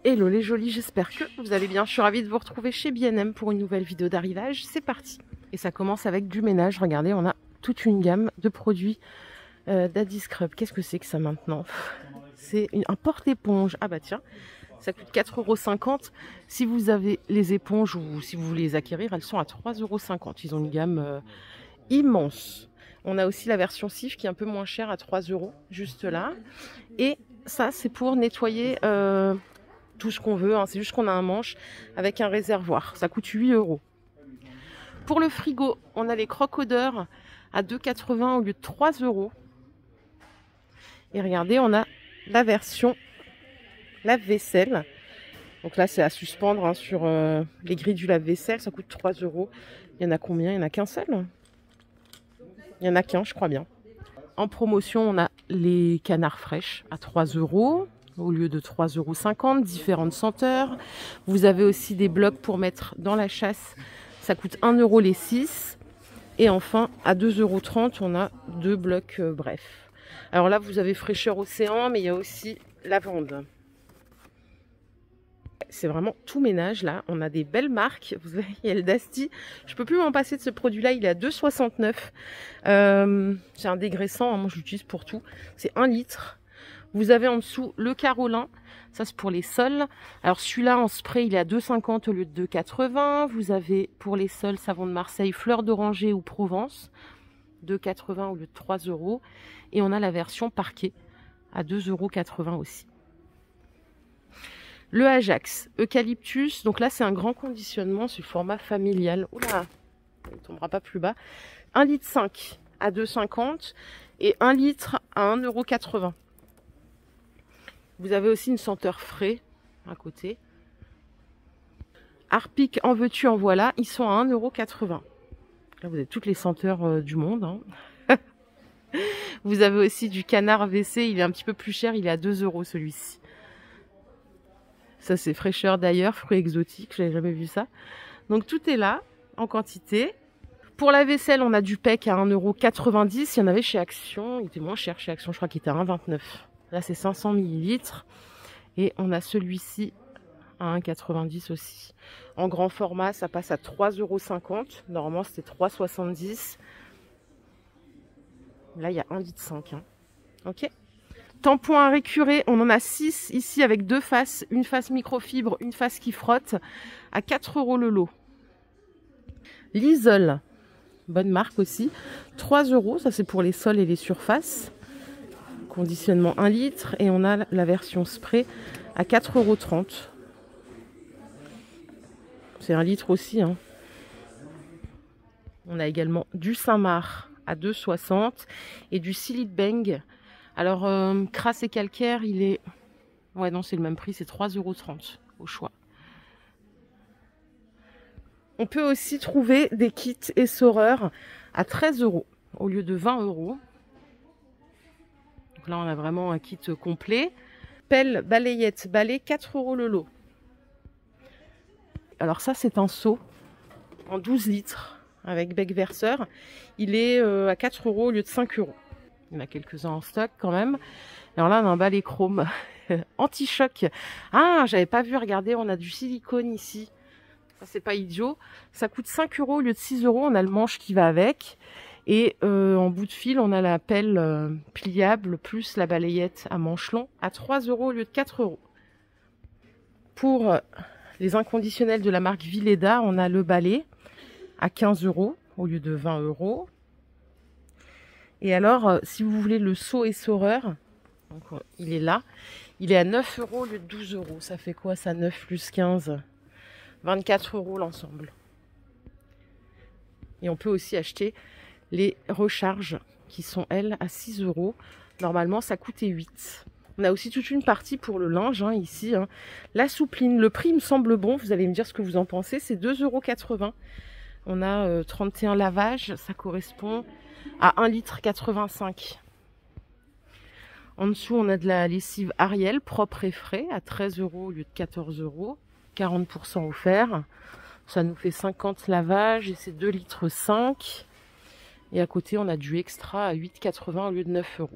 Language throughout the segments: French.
Hello les jolis, j'espère que vous allez bien. Je suis ravie de vous retrouver chez B&M pour une nouvelle vidéo d'arrivage. C'est parti. Et ça commence avec du ménage. Regardez, on a toute une gamme de produits Daddy Scrub. Qu'est-ce que c'est que ça maintenant? C'est un porte-éponge. Ah bah tiens, ça coûte 4,50 €. Si vous avez les éponges ou si vous voulez les acquérir, elles sont à 3,50 €. Ils ont une gamme immense. On a aussi la version Cif qui est un peu moins chère à 3 €, juste là. Et ça, c'est pour nettoyer tout ce qu'on veut, hein. C'est juste qu'on a un manche avec un réservoir. Ça coûte 8 €. Pour le frigo, on a les croque-odeurs à 2,80 € au lieu de 3 €. Et regardez, on a la version lave-vaisselle. Donc là, c'est à suspendre hein, sur les grilles du lave-vaisselle. Ça coûte 3 €. Il y en a combien? Il n'y en a qu'un seul? Il n'y en a qu'un, je crois bien. En promotion, on a les canards fraîches à 3 € au lieu de 3,50 €, différentes senteurs. Vous avez aussi des blocs pour mettre dans la chasse. Ça coûte 1 € les 6. Et enfin, à 2,30 €, on a 2 blocs bref. Alors là, vous avez fraîcheur océan, mais il y a aussi lavande. C'est vraiment tout ménage là. On a des belles marques. Vous voyez, il y a le Dasti. Je peux plus m'en passer de ce produit-là. Il est à 2,69 €. C'est un dégraissant. Hein, moi, je l'utilise pour tout. C'est 1 litre. Vous avez en dessous le Carolin. Ça, c'est pour les sols. Alors, celui-là, en spray, il est à 2,50 € au lieu de 2,80 €. Vous avez pour les sols savon de Marseille, fleur d'oranger ou Provence. 2,80 € au lieu de 3 €. Et on a la version parquet à 2,80 € aussi. Le Ajax, eucalyptus, donc là c'est un grand conditionnement, c'est le format familial. Oula, il ne tombera pas plus bas. 1,5 litre à 2,50 € et 1 litre à 1,80 €. Vous avez aussi une senteur frais à côté. Harpic, en veux-tu, en voilà, ils sont à 1,80 €. Là vous avez toutes les senteurs du monde. Hein. Vous avez aussi du canard WC, il est un petit peu plus cher, il est à 2 € celui-ci. Ça, c'est fraîcheur d'ailleurs, fruits exotiques, j'avais jamais vu ça. Donc, tout est là, en quantité. Pour la vaisselle, on a du PEC à 1,90 €. Il y en avait chez Action, il était moins cher chez Action, je crois qu'il était à 1,29 €. Là, c'est 500 ml. Et on a celui-ci à 1,90 € aussi. En grand format, ça passe à 3,50 €. Normalement, c'était 3,70 €. Là, il y a 1,5 litre. Hein. Ok. Tampons à récurer, on en a 6 ici avec 2 faces, une face microfibre, une face qui frotte, à 4 € le lot. L'Isole, bonne marque aussi, 3 €, ça c'est pour les sols et les surfaces. Conditionnement 1 litre et on a la version spray à 4,30 €. C'est 1 litre aussi. Hein. On a également du Saint-Marc à 2,60 € et du Silite Bang. Alors, crasse et calcaire, il est... Ouais, non, c'est le même prix, c'est 3,30 € au choix. On peut aussi trouver des kits essoreurs à 13 € au lieu de 20 €. Donc là, on a vraiment un kit complet. Pelle, balayette, balai, 4 € le lot. Alors ça, c'est un seau en 12 litres avec bec verseur. Il est à 4 € au lieu de 5 €. Il y en a quelques-uns en stock quand même. Alors là, on a un balai chrome anti-choc. Ah, j'avais pas vu, regardez, on a du silicone ici. Ça, c'est pas idiot. Ça coûte 5 € au lieu de 6 €. On a le manche qui va avec. Et en bout de fil, on a la pelle pliable plus la balayette à manche long à 3 € au lieu de 4 €. Pour les inconditionnels de la marque Villeda, on a le balai à 15 € au lieu de 20 €. Et alors, si vous voulez le seau essoreur, donc, il est là, il est à 9 € au lieu de 12 €. Ça fait quoi ça, 9 plus 15? 24 € l'ensemble. Et on peut aussi acheter les recharges qui sont, elles, à 6 €. Normalement, ça coûtait 8 €. On a aussi toute une partie pour le linge, hein, ici. Hein. La soupline, le prix me semble bon. Vous allez me dire ce que vous en pensez. C'est 2,80 €. On a 31 lavages. Ça correspond à 1,85 litre. En dessous, on a de la lessive Ariel, propre et frais, à 13 € au lieu de 14 €. 40% offert. Ça nous fait 50 lavages et c'est 2,5 litres. Et à côté, on a du extra à 8,80 € au lieu de 9 €.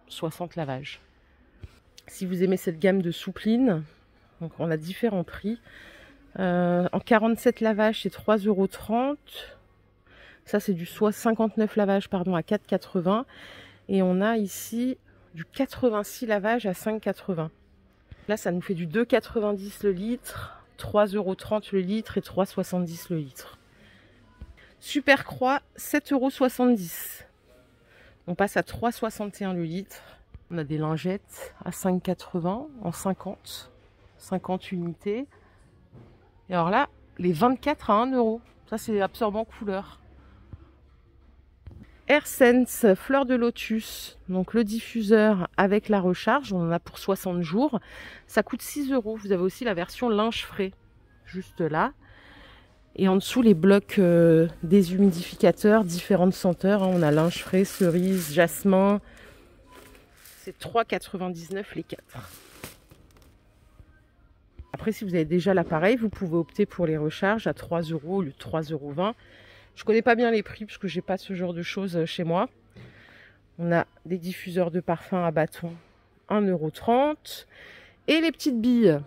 60 lavages. Si vous aimez cette gamme de soupline, Donc on a différents prix. En 47 lavages, c'est 3,30 €. Ça, c'est du 59 lavages pardon, à 4,80 €. Et on a ici du 86 lavages à 5,80 €. Là, ça nous fait du 2,90 € le litre, 3,30 € le litre et 3,70 € le litre. Super Croix, 7,70 €. On passe à 3,61 € le litre. On a des lingettes à 5,80 € en 50 unités. Et alors là, les 24 à 1 €. Ça, c'est absorbant couleur. AirSense fleur de lotus, donc le diffuseur avec la recharge, on en a pour 60 jours. Ça coûte 6 €. Vous avez aussi la version linge frais, juste là. Et en dessous, les blocs déshumidificateurs, différentes senteurs. On a linge frais, cerise, jasmin. C'est 3,99 € les 4. Après, si vous avez déjà l'appareil, vous pouvez opter pour les recharges à 3 € au lieu de 3,20 €. Je connais pas bien les prix parce que j'ai pas ce genre de choses chez moi. On a des diffuseurs de parfum à bâton, 1,30 €. Et les petites billes,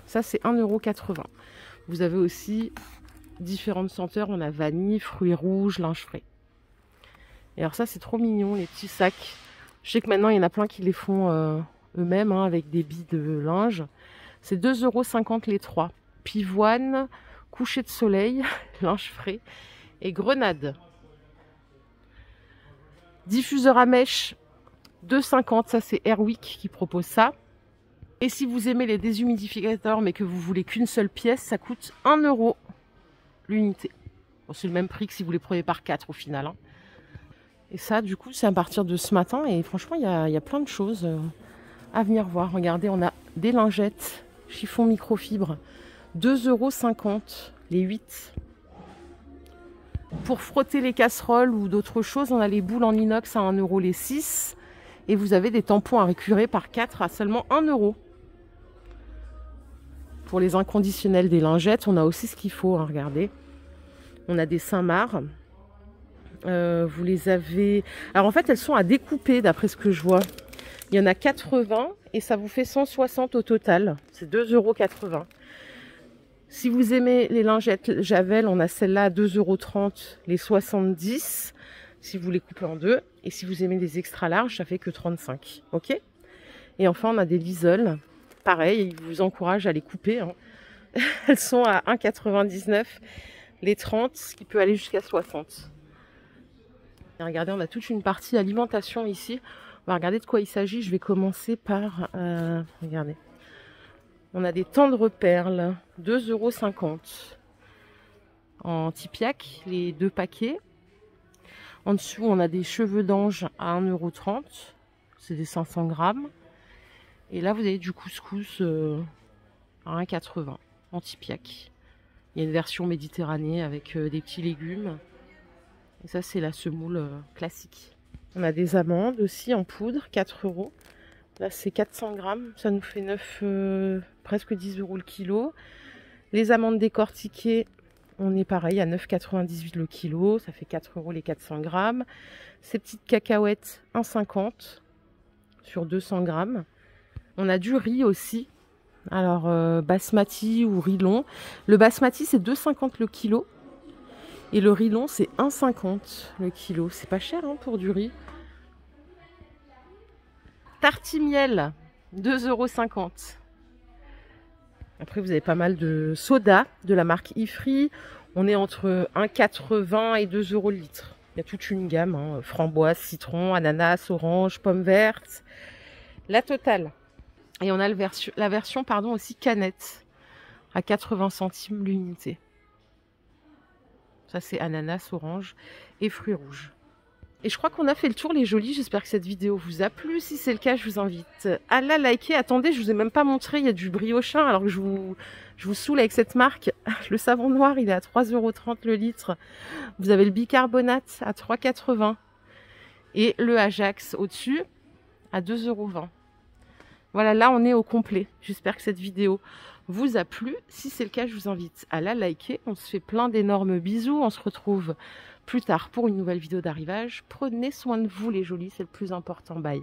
ça c'est 1,80 €. Vous avez aussi différentes senteurs. On a vanille, fruits rouges, linge frais. Et alors ça c'est trop mignon, les petits sacs. Je sais que maintenant il y en a plein qui les font eux-mêmes avec des billes de linge. C'est 2,50 € les 3. Pivoine, coucher de soleil, linge frais et grenade. Diffuseur à mèche, 2,50 €. Ça, c'est Airwick qui propose ça. Et si vous aimez les déshumidificateurs, mais que vous voulez qu'une seule pièce, ça coûte 1 € l'unité. Bon, c'est le même prix que si vous les prenez par 4 au final. Et ça, du coup, c'est à partir de ce matin. Et franchement, il y a plein de choses à venir voir. Regardez, on a des lingettes chiffon microfibre, 2,50 € les 8. Pour frotter les casseroles ou d'autres choses, on a les boules en inox à 1 € les 6. Et vous avez des tampons à récurer par 4 à seulement 1 €. Pour les inconditionnels des lingettes, on a aussi ce qu'il faut. Regardez. On a des Saint-Marc. Vous les avez... Alors en fait, elles sont à découper d'après ce que je vois. Il y en a 80 et ça vous fait 160 au total. C'est 2,80 €. Si vous aimez les lingettes Javel, on a celle-là à 2,30 € les 70 si vous les coupez en deux. Et si vous aimez les extra larges, ça fait que 35. Ok. Et enfin, on a des lisoles. Pareil, ils vous encouragent à les couper. Elles sont à 1,99 € les 30, ce qui peut aller jusqu'à 60. Et regardez, on a toute une partie alimentation ici. On va regarder de quoi il s'agit. Je vais commencer par... regardez. On a des tendres perles, 2,50 € en Tipiac, les 2 paquets. En dessous, on a des cheveux d'ange à 1,30 €. C'est des 500 grammes. Et là, vous avez du couscous à 1,80 € en Tipiac. Il y a une version méditerranée avec des petits légumes. Et ça, c'est la semoule classique. On a des amandes aussi en poudre, 4 €. Là, c'est 400 grammes. Ça nous fait presque 10 € le kilo. Les amandes décortiquées, on est pareil à 9,98 € le kilo. Ça fait 4 € les 400 grammes. Ces petites cacahuètes, 1,50 € sur 200 grammes. On a du riz aussi. Alors, basmati ou riz long. Le basmati, c'est 2,50 € le kilo. Et le riz long, c'est 1,50 € le kilo. C'est pas cher pour du riz. Tartimiel, 2,50 €. Après, vous avez pas mal de soda de la marque Ifri. On est entre 1,80 € et 2 € le litre. Il y a toute une gamme, framboise, citron, ananas, orange, pomme verte. La totale. Et on a la version aussi canette à 80 centimes l'unité. Ça, c'est ananas, orange et fruits rouges. Et je crois qu'on a fait le tour, les jolis. J'espère que cette vidéo vous a plu. Si c'est le cas, je vous invite à la liker. Attendez, je vous ai même pas montré, il y a du briochin, alors que je vous saoule avec cette marque. Le savon noir, il est à 3,30 € le litre. Vous avez le bicarbonate à 3,80 € et le Ajax au-dessus à 2,20 €. Voilà, là, on est au complet. J'espère que cette vidéo vous a plu. Si c'est le cas, je vous invite à la liker. On se fait plein d'énormes bisous. On se retrouve plus tard pour une nouvelle vidéo d'arrivage. Prenez soin de vous, les jolis, c'est le plus important. Bye.